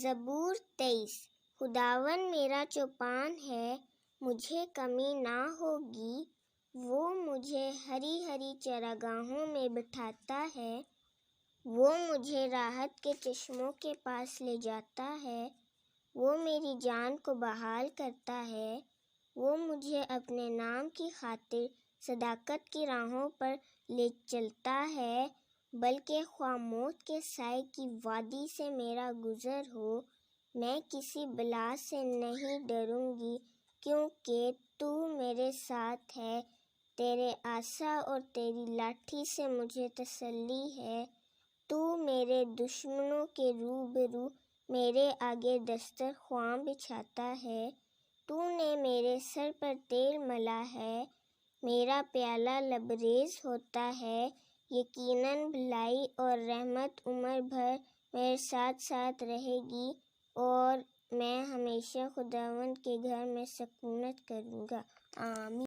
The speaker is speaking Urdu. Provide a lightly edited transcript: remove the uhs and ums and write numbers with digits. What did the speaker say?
زبور 23۔ خداوند میرا چوپان ہے، مجھے کمی نہ ہوگی۔ وہ مجھے ہری ہری چراگاہوں میں بٹھاتا ہے، وہ مجھے راحت کے چشموں کے پاس لے جاتا ہے۔ وہ میری جان کو بحال کرتا ہے، وہ مجھے اپنے نام کی خاطر صداقت کی راہوں پر لے چلتا ہے۔ بلکہ خواہ موت کے سائے کی وادی سے میرا گزر ہو، میں کسی بلا سے نہیں ڈروں گی، کیونکہ تو میرے ساتھ ہے۔ تیرے عصا اور تیری لاٹھی سے مجھے تسلی ہے۔ تو میرے دشمنوں کے روبرو میرے آگے دسترخواں بچھاتا ہے۔ تو نے میرے سر پر تیل ملا ہے، میرا پیالہ لبریز ہوتا ہے۔ یقیناً بھلائی اور رحمت عمر بھر میرے ساتھ ساتھ رہے گی، اور میں ہمیشہ خداوند کے گھر میں سکونت کروں گا۔ آمین۔